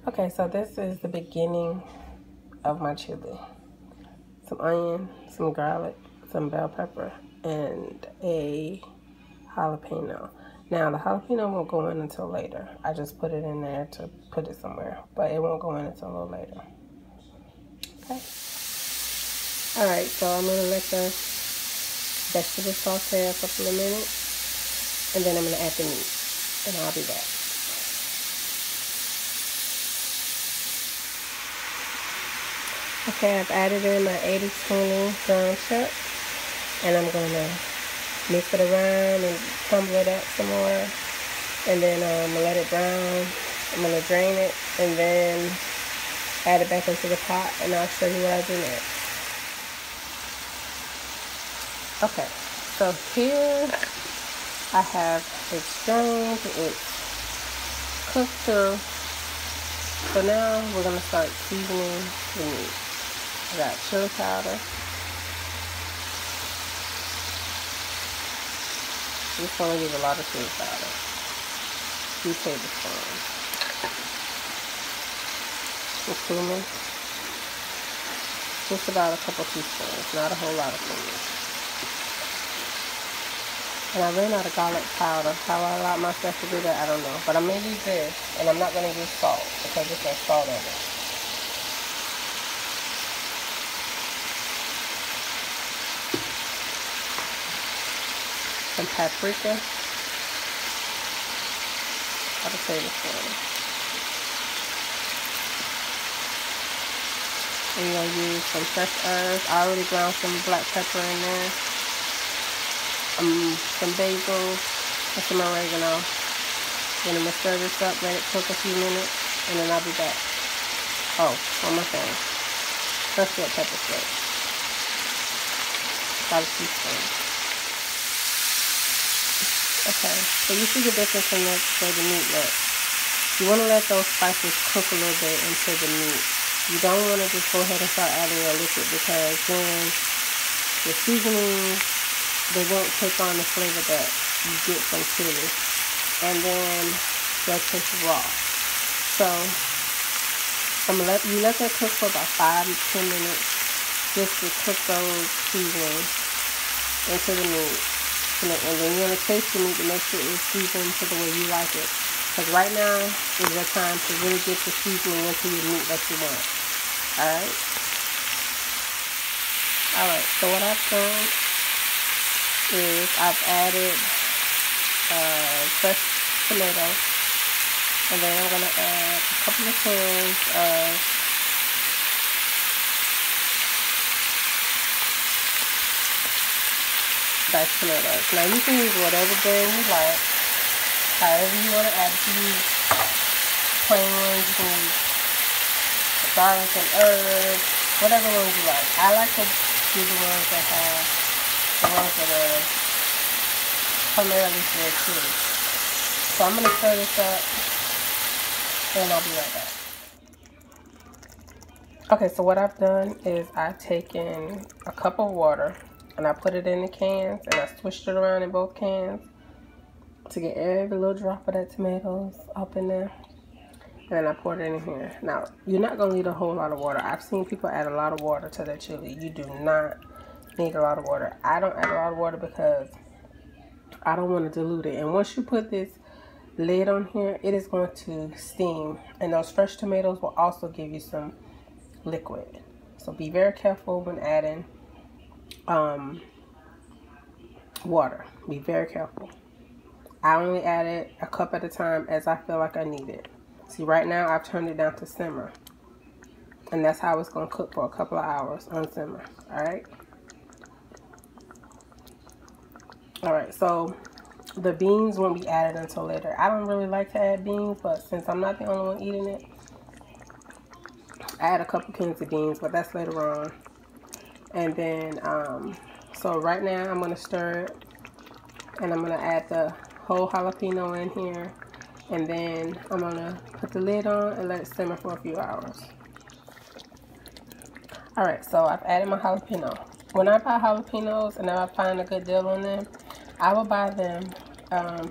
Okay, so this is the beginning of my chili. Some onion, some garlic, some bell pepper, and a jalapeno. Now, the jalapeno won't go in until later. I just put it in there to put it somewhere, but it won't go in until a little later. Okay. Alright, so I'm going to let the vegetable saute a couple of minutes, and then I'm going to add the meat, and I'll be back. Okay, I've added in my 80-20 ground chuck, and I'm going to mix it around and crumble it up some more, and then I'm going to let it brown. I'm going to drain it and then add it back into the pot, and I'll show you what I do next. Okay, so here I have it strained, it's cooked through. So now we're going to start seasoning the meat. I got chili powder. This one will use a lot of chili powder. 2 tablespoons. Some cumin. Just about a couple teaspoons, not a whole lot of cumin. And I ran out of garlic powder. How I allowed myself to do that, I don't know. But I'm going to use this, and I'm not going to use salt because it's got salt in it. Some paprika. About a tablespoon. And you're going to use some fresh herbs. I already ground some black pepper in there. Some basil and some oregano. Then I'm going to stir this up, let it cook a few minutes, and then I'll be back. Oh, one more thing. Fresh red pepper flakes. About a teaspoon. Okay, so you see the difference in the way the meat looks. You want to let those spices cook a little bit into the meat. You don't want to just go ahead and start adding your liquid, because then the seasonings, they won't take on the flavor that you get from chili, and then they'll taste raw. So I'm gonna let that cook for about 5 to 10 minutes, just to cook those seasonings into the meat, and then you want to taste the meat to make sure it's seasoned to the way you like it. Because right now is your time to really get the seasoning into your meat that you want. Alright? Alright, so what I've done is I've added fresh tomatoes, and then I'm going to add a couple of cans of diced tomatoes. Now you can use whatever brand you like, however you want to add. If you use plain ones, you can use garlic and herbs, whatever ones you like. I like to do the ones that have the ones that are primarily for chili. So I'm going to stir this up, and I'll be right back. Okay, so what I've done is I've taken a cup of water, and I put it in the cans, and I swished it around in both cans to get every little drop of that tomatoes up in there. And then I poured it in here. Now, you're not going to need a whole lot of water. I've seen people add a lot of water to their chili. You do not need a lot of water. I don't add a lot of water because I don't want to dilute it. And once you put this lid on here, it is going to steam. And those fresh tomatoes will also give you some liquid. So be very careful when adding water. Be very careful. I only add it a cup at a time as I feel like I need it. See, right now I've turned it down to simmer, and that's how it's going to cook for a couple of hours on simmer. Alright, so the beans won't be added until later. I don't really like to add beans, but since I'm not the only one eating it, I add a couple cans of beans, but that's later on. And then so right now I'm going to stir it, and I'm going to add the whole jalapeno in here, and then I'm going to put the lid on and let it simmer for a few hours. Alright, so I've added my jalapeno. When I buy jalapenos and I find a good deal on them, I will buy them,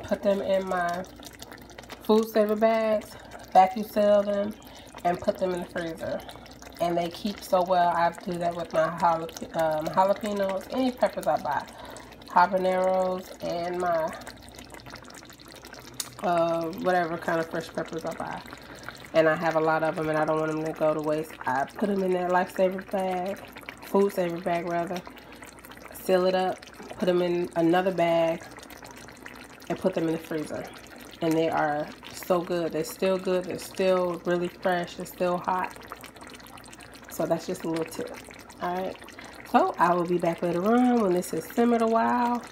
put them in my food saver bags, vacuum seal them, and put them in the freezer. And they keep so well. I do that with my jalapenos, any peppers I buy, habaneros, and my whatever kind of fresh peppers I buy. And I have a lot of them, and I don't want them to go to waste. I put them in that lifesaver bag, food saver bag rather, seal it up, put them in another bag, and put them in the freezer. And they are so good. They're still good. They're still really fresh. They're still hot. So that's just a little tip. Alright. So I will be back later on when this has simmered a while.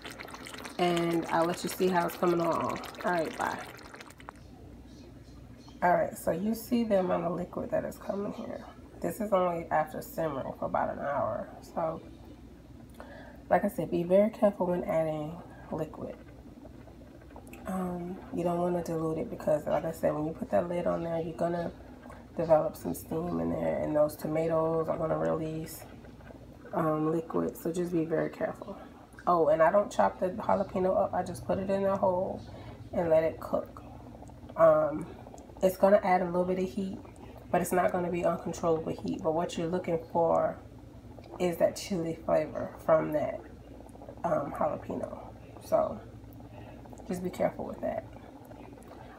And I'll let you see how it's coming along. Alright, bye. Alright, so you see the amount of liquid that is coming here. This is only after simmering for about an hour. So, like I said, be very careful when adding liquid. You don't want to dilute it because, like I said, when you put that lid on there, you're going to develop some steam in there, and those tomatoes are going to release liquid. So just be very careful. Oh, and I don't chop the jalapeno up. I just put it in there whole and let it cook. It's going to add a little bit of heat, but it's not going to be uncontrollable heat. But what you're looking for is that chili flavor from that jalapeno. So just be careful with that.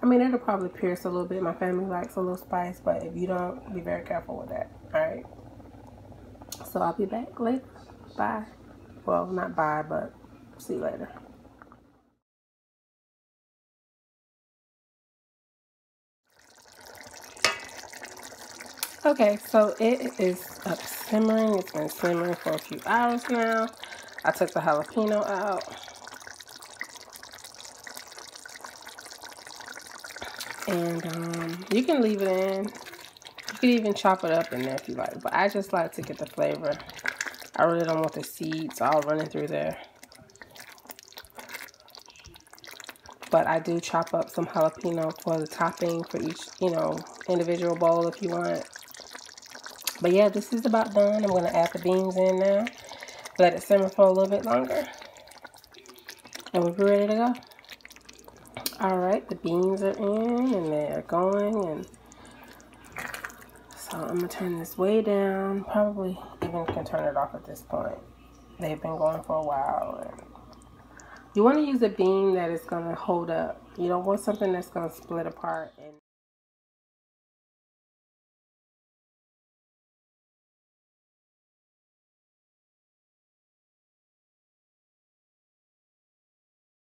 I mean, it'll probably pierce a little bit. My family likes a little spice, but if you don't, be very careful with that. Alright? So I'll be back later. Bye. Well, not bye, but see you later. Okay, so it is up simmering. It's been simmering for a few hours now. I took the jalapeno out. And you can leave it in. You can even chop it up in there if you like. But I just like to get the flavor. I really don't want the seeds all running through there. But I do chop up some jalapeno for the topping for each, individual bowl if you want. But yeah, this is about done. I'm going to add the beans in now. Let it simmer for a little bit longer. And we'll be ready to go. Alright, the beans are in and they're going. And so I'm going to turn this way down. Probably even can turn it off at this point. They've been going for a while. And you want to use a bean that is going to hold up. You don't want something that's going to split apart. And